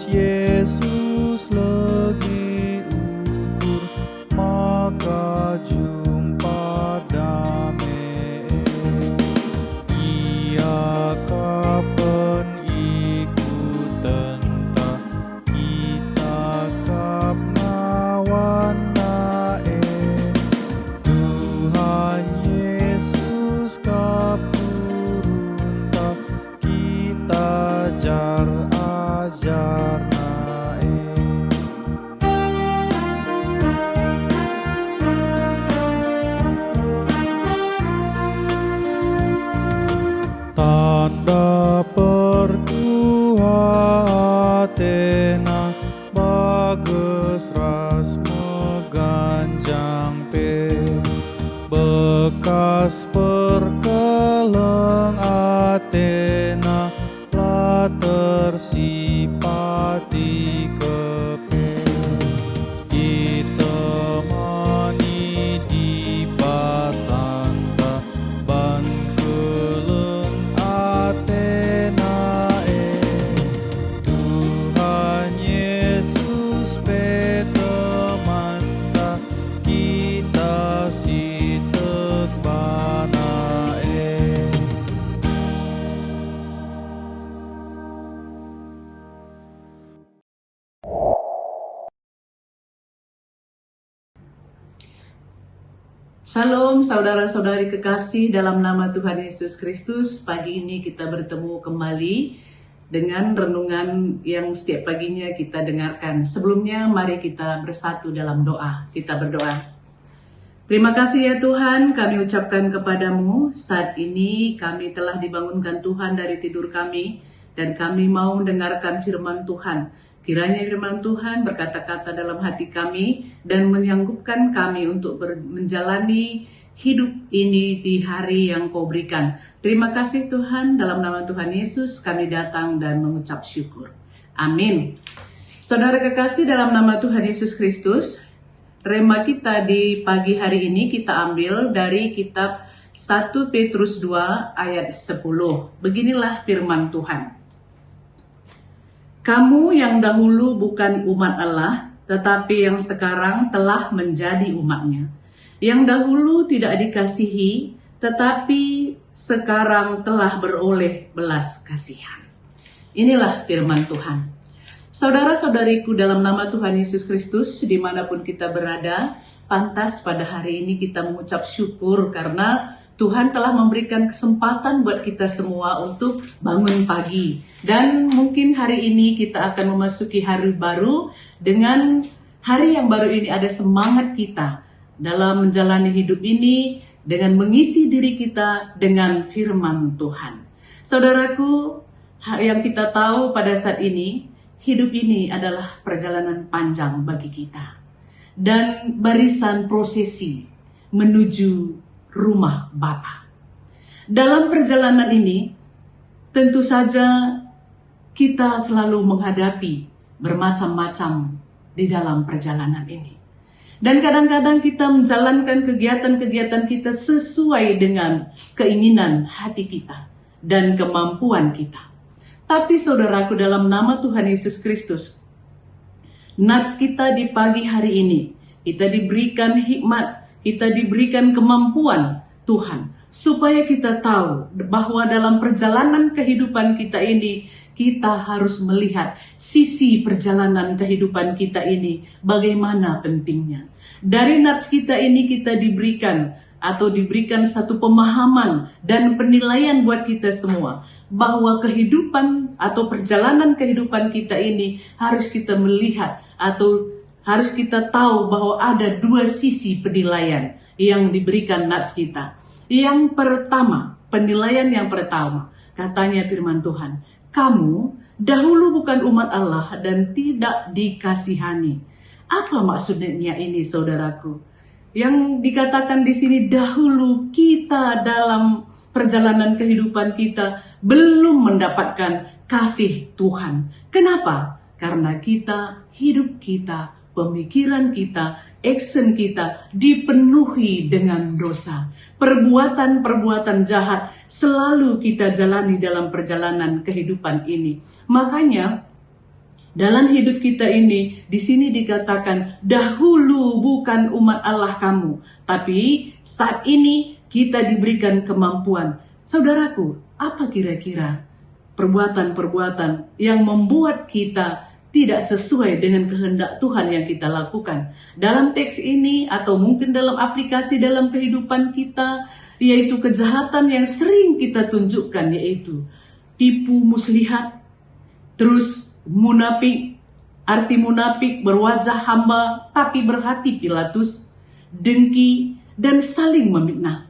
Yesus lagi ukur, maka jumpa damai. Ia kapan ikut tentang kita kap ngawan nae. Tuhan Yesus kap turun tak kita jar ajar nae. Tanda perkuatena bagus ras meganjang pe, bekas perkeleng atena la tersipati kepe. Ditemani di batanta ban keleng atenae. Tuhan Yesus petemanta kita sitek banae. Shalom saudara-saudari kekasih dalam nama Tuhan Yesus Kristus. Pagi ini kita bertemu kembali dengan renungan yang setiap paginya kita dengarkan. Sebelumnya mari kita bersatu dalam doa. Kita berdoa. Terima kasih ya Tuhan, kami ucapkan kepadamu saat ini kami telah dibangunkan Tuhan dari tidur kami dan kami mau mendengarkan firman Tuhan. Kiranya firman Tuhan berkata-kata dalam hati kami dan menyanggupkan kami untuk menjalani hidup ini di hari yang Kau berikan. Terima kasih Tuhan, dalam nama Tuhan Yesus kami datang dan mengucap syukur. Amin. Saudara kekasih dalam nama Tuhan Yesus Kristus, rema kita di pagi hari ini kita ambil dari kitab 1 Petrus 2 ayat 10. Beginilah firman Tuhan. Kamu yang dahulu bukan umat Allah, tetapi yang sekarang telah menjadi umat-Nya. Yang dahulu tidak dikasihi, tetapi sekarang telah beroleh belas kasihan. Inilah firman Tuhan. Saudara-saudariku dalam nama Tuhan Yesus Kristus, dimanapun kita berada, pantas pada hari ini kita mengucap syukur karena Tuhan telah memberikan kesempatan buat kita semua untuk bangun pagi. Dan mungkin hari ini kita akan memasuki hari baru. Dengan hari yang baru ini ada semangat kita dalam menjalani hidup ini dengan mengisi diri kita dengan firman Tuhan. Saudaraku, yang kita tahu pada saat ini, hidup ini adalah perjalanan panjang bagi kita. Dan barisan prosesi menuju rumah Bapa. Dalam perjalanan ini, tentu saja kita selalu menghadapi bermacam-macam di dalam perjalanan ini. Dan kadang-kadang kita menjalankan kegiatan-kegiatan kita sesuai dengan keinginan hati kita dan kemampuan kita. Tapi saudaraku dalam nama Tuhan Yesus Kristus, nas kita di pagi hari ini, kita diberikan hikmat, kita diberikan kemampuan Tuhan, supaya kita tahu bahwa dalam perjalanan kehidupan kita ini, kita harus melihat sisi perjalanan kehidupan kita ini, bagaimana pentingnya. Dari nats kita ini kita diberikan satu pemahaman dan penilaian buat kita semua, bahwa kehidupan atau perjalanan kehidupan kita ini harus kita melihat atau harus kita tahu bahwa ada dua sisi penilaian yang diberikan nats kita. Yang pertama, penilaian yang pertama, katanya firman Tuhan, kamu dahulu bukan umat Allah dan tidak dikasihani. Apa maksudnya ini saudaraku? Yang dikatakan di sini dahulu kita dalam perjalanan kehidupan kita belum mendapatkan kasih Tuhan. Kenapa? Karena hidup kita, pemikiran kita, action kita dipenuhi dengan dosa. Perbuatan-perbuatan jahat selalu kita jalani dalam perjalanan kehidupan ini. Makanya Dalam hidup kita ini, di sini dikatakan, dahulu bukan umat Allah kamu, tapi saat ini kita diberikan kemampuan. Saudaraku, apa kira-kira perbuatan-perbuatan yang membuat kita tidak sesuai dengan kehendak Tuhan yang kita lakukan? Dalam teks ini atau mungkin dalam aplikasi dalam kehidupan kita, yaitu kejahatan yang sering kita tunjukkan, yaitu tipu muslihat, terus munafik, arti munafik berwajah hamba tapi berhati Pilatus, dengki, dan saling memfitnah.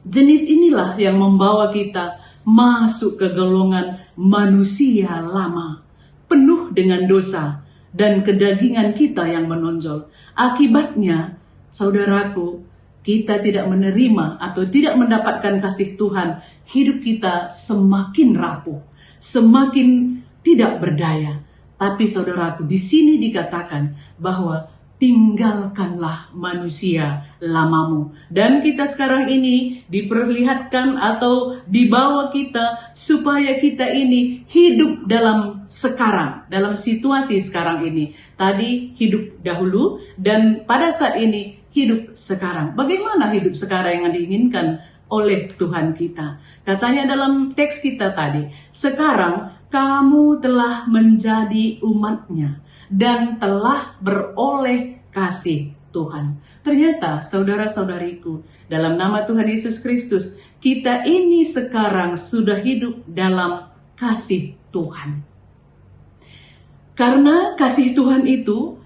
Jenis inilah yang membawa kita masuk ke golongan manusia lama, penuh dengan dosa dan kedagingan kita yang menonjol. Akibatnya, saudaraku, kita tidak menerima atau tidak mendapatkan kasih Tuhan, hidup kita semakin rapuh, semakin tidak berdaya. Tapi saudaraku, di sini dikatakan bahwa tinggalkanlah manusia lamamu. Dan kita sekarang ini diperlihatkan atau dibawa kita supaya kita ini hidup dalam sekarang, dalam situasi sekarang ini. Tadi hidup dahulu dan pada saat ini hidup sekarang. Bagaimana hidup sekarang yang diinginkan oleh Tuhan kita? Katanya dalam teks kita tadi, sekarang kamu telah menjadi umatnya dan telah beroleh kasih Tuhan. Ternyata saudara-saudariku, dalam nama Tuhan Yesus Kristus, kita ini sekarang sudah hidup dalam kasih Tuhan. Karena kasih Tuhan itu,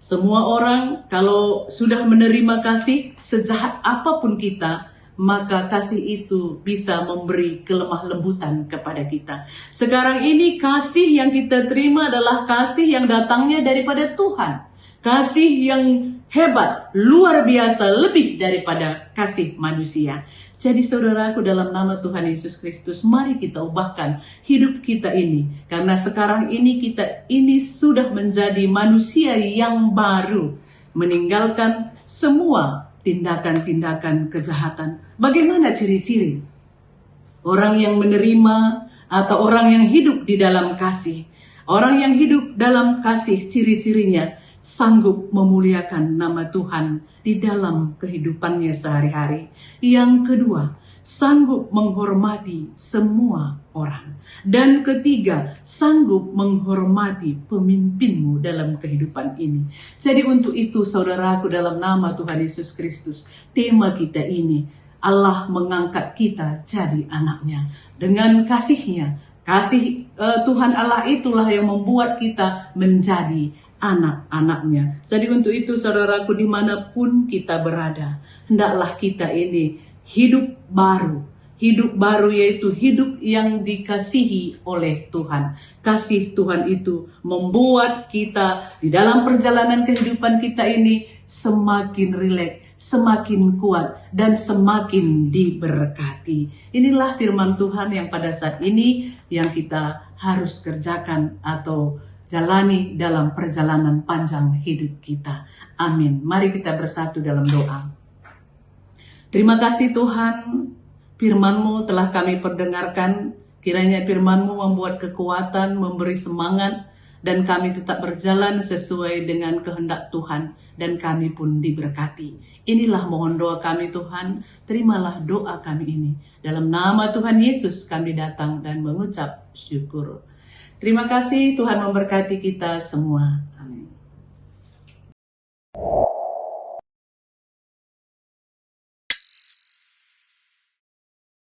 semua orang kalau sudah menerima kasih, sejahat apapun kita, maka kasih itu bisa memberi kelemah lembutan kepada kita. Sekarang ini kasih yang kita terima adalah kasih yang datangnya daripada Tuhan. Kasih yang hebat, luar biasa, lebih daripada kasih manusia. Jadi saudaraku, dalam nama Tuhan Yesus Kristus, mari kita ubahkan hidup kita ini. Karena sekarang ini kita ini sudah menjadi manusia yang baru. Meninggalkan semua tindakan-tindakan kejahatan. Bagaimana ciri-ciri orang yang menerima atau orang yang hidup di dalam kasih? Orang yang hidup dalam kasih, ciri-cirinya sanggup memuliakan nama Tuhan di dalam kehidupannya sehari-hari. Yang kedua, sanggup menghormati semua orang. Dan ketiga, sanggup menghormati pemimpinmu dalam kehidupan ini. Jadi untuk itu saudaraku, dalam nama Tuhan Yesus Kristus, tema kita ini, Allah mengangkat kita jadi anaknya. Dengan kasihnya, kasih Tuhan Allah itulah yang membuat kita menjadi anak-anaknya. Jadi untuk itu saudaraku, dimanapun kita berada, hendaklah kita ini hidup baru. Hidup baru yaitu hidup yang dikasihi oleh Tuhan. Kasih Tuhan itu membuat kita di dalam perjalanan kehidupan kita ini semakin rileks, semakin kuat, dan semakin diberkati. Inilah firman Tuhan yang pada saat ini yang kita harus kerjakan atau jalani dalam perjalanan panjang hidup kita. Amin. Mari kita bersatu dalam doa. Terima kasih Tuhan, firman-Mu telah kami perdengarkan. Kiranya firman-Mu membuat kekuatan, memberi semangat, dan kami tetap berjalan sesuai dengan kehendak Tuhan, dan kami pun diberkati. Inilah mohon doa kami Tuhan, terimalah doa kami ini. Dalam nama Tuhan Yesus kami datang dan mengucap syukur. Terima kasih, Tuhan memberkati kita semua.